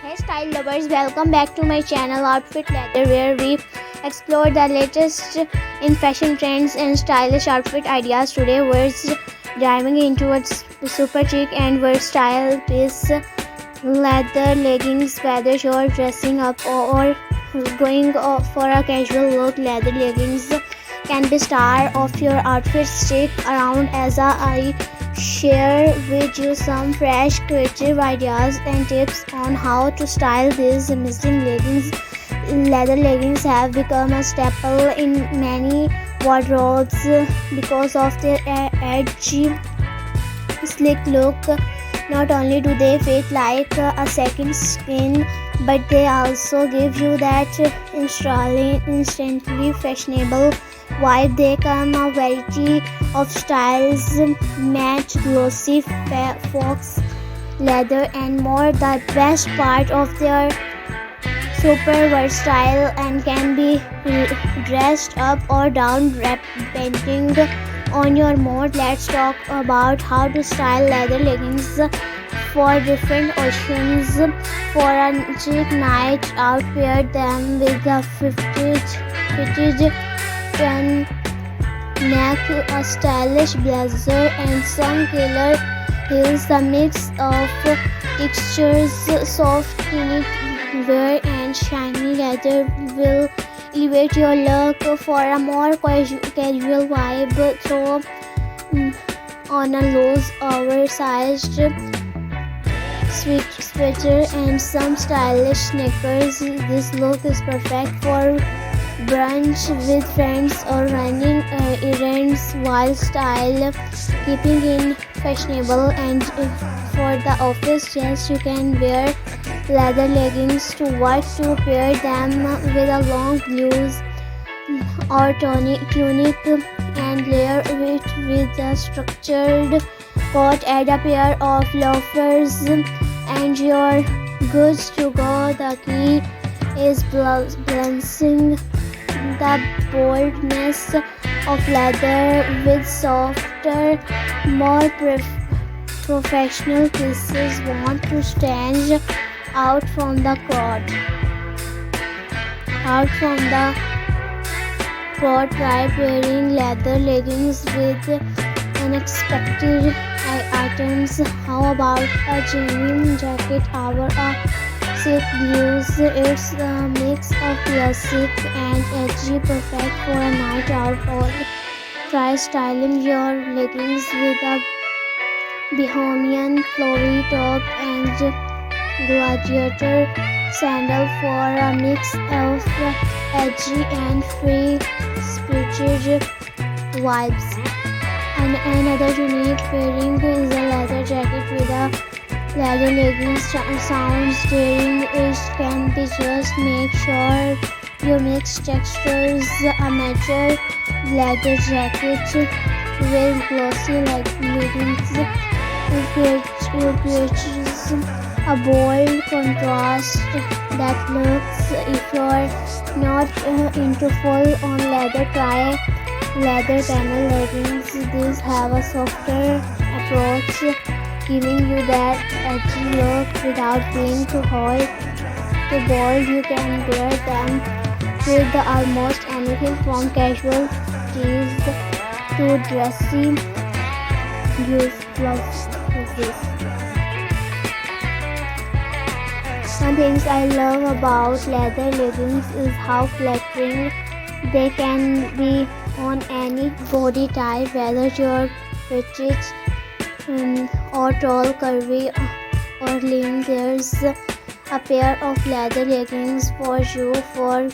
Hey style lovers, welcome back to my channel Outfit Leather, where we explore the latest in fashion trends and stylish outfit ideas. Today we're diving into a super chic and versatile piece, leather leggings. Whether you're dressing up or going for a casual look, leather leggings can be star of your outfit. Stick around as I share with you some fresh creative ideas and tips on how to style these amazing leggings. Leather leggings have become a staple in many wardrobes because of their edgy, sleek look. Not only do they fit like a second skin, but they also give you that instantly fashionable vibe. They come a variety of styles, match, glossy, fox leather and more. The best part of their super versatile and can be dressed up or down depending on your mood. Let's talk about how to style leather leggings for different occasions. For a chic night out, pair them with a fitted neck, a stylish blazer and some killer heels. The mix of textures, soft knitwear and shiny leather will elevate your look. For a more casual vibe, throw on a loose oversized sweater and some stylish sneakers. This look is perfect for brunch with friends or running errands while style keeping in fashionable. And for the office, yes, you can wear leather leggings to work, to pair them with a long blouse or tunic and layer it with a structured coat. Add a pair of loafers and you're good to go. The key is balancing the boldness of leather with softer, more professional pieces. Want to stand out from the crowd. Try pairing leather leggings with unexpected items. How about a genuine jacket or a silk blues? It's a mix of classic and edgy, perfect for a night out. Or try styling your leggings with a bohemian flowy top and gladiator sandal for a mix of edgy and free-spirited vibes. And another unique pairing is a leather jacket with a leather leggings. Sounds daring, it can be. Just make sure you mix textures. A mature leather jacket with glossy leggings creates a bold contrast that looks. If you're not into full-on leather, try leather panel leggings. These have a softer approach, giving you that edgy look without being too hot, too bold. You can wear them with almost anything from casual tees to dressy blouses. One thing I love about leather leggings is how flattering they can be on any body type, whether you're petite or tall, curvy or lean. There's a pair of leather leggings for you. For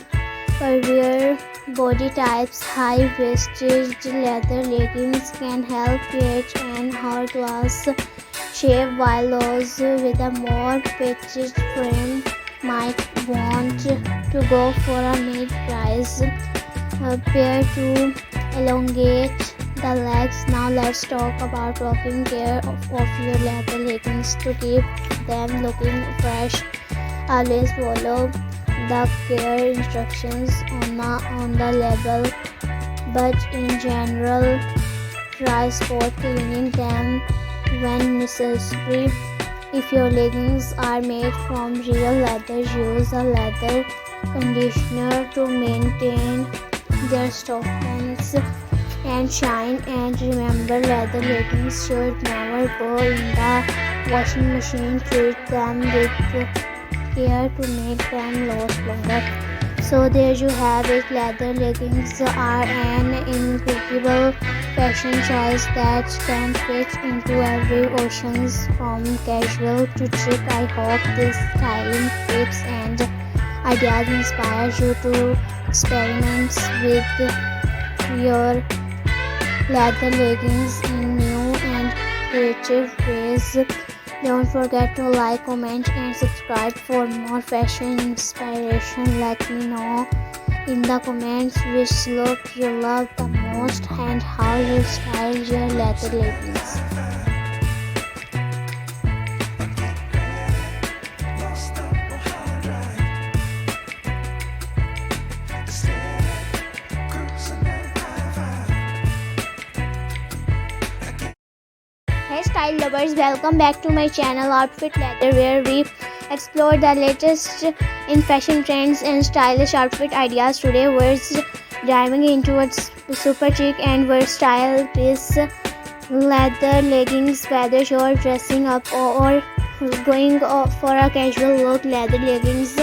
curvier body types, high-waisted leather leggings can help create an hourglass shape, while those with a more petite frame might want to go for a mid-rise pair to elongate the legs. Now let's talk about taking care of your leather leggings to keep them looking fresh. Always follow the care instructions on the label, but in general, try spot cleaning them when necessary. If your leggings are made from real leather, use a leather conditioner to maintain their softness and shine. And remember, leather leggings should never go in the washing machine. Treat them with care to make them last longer. So there you have it. Leather leggings are an incredible fashion choice that can fit into every occasion, from casual to chic. I hope these styling tips and ideas inspire you to experiment with your leather leggings in new and creative ways. Don't forget to like, comment and subscribe for more fashion inspiration. Let me know in the comments which look you love the most and how you style your leather leggings. Hey style lovers, welcome back to my channel Outfit Leather, where we explore the latest in fashion trends and stylish outfit ideas. Today we're diving into a super chic and versatile piece, leather leggings. Whether you're dressing up or going for a casual look, leather leggings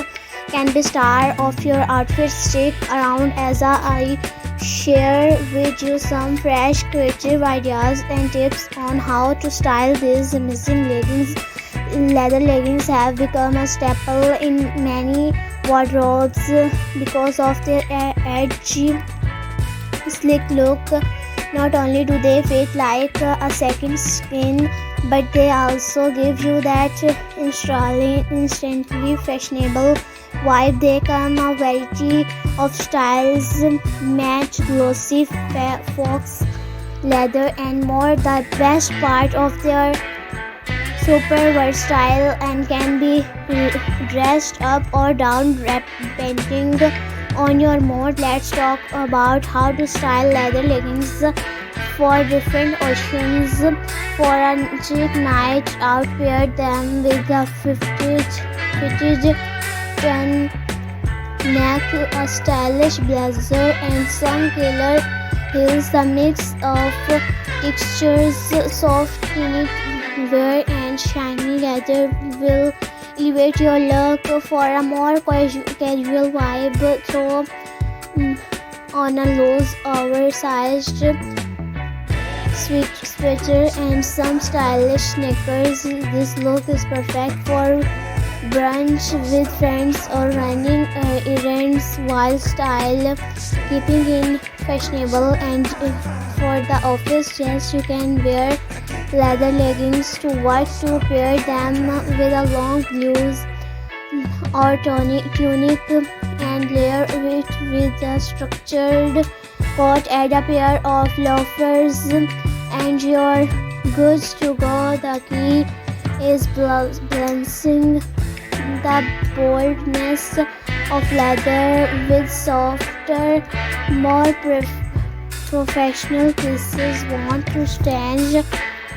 can be star of your outfit. Stick around as I share with you some fresh creative ideas and tips on how to style these amazing leggings. Leather leggings have become a staple in many wardrobes because of their edgy, slick look. Not only do they fit like a second skin, but they also give you that instantly fashionable vibe. They come a variety of styles, match, glossy, fox leather and more. The best part of their super versatile and can be dressed up or down depending on your mood. Let's talk about how to style leather leggings for different occasions. For a chic night out, pair them with a fitted turn neck, a stylish blazer and some killer heels. The mix of textures, soft knitwear and shiny leather will elevate your look. For a more casual vibe, throw on a loose oversized sweater and some stylish sneakers. This look is perfect for brunch with friends or running errands while style keeping in fashionable. And for the office, yes, you can wear leather leggings to work, to pair them with a long blouse or tunic and layer it with a structured coat. Add a pair of loafers and you're good to go. The key is balancing the boldness of leather with softer, more professional pieces. Want to stand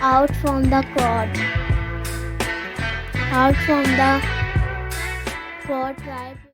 out from the crowd, right?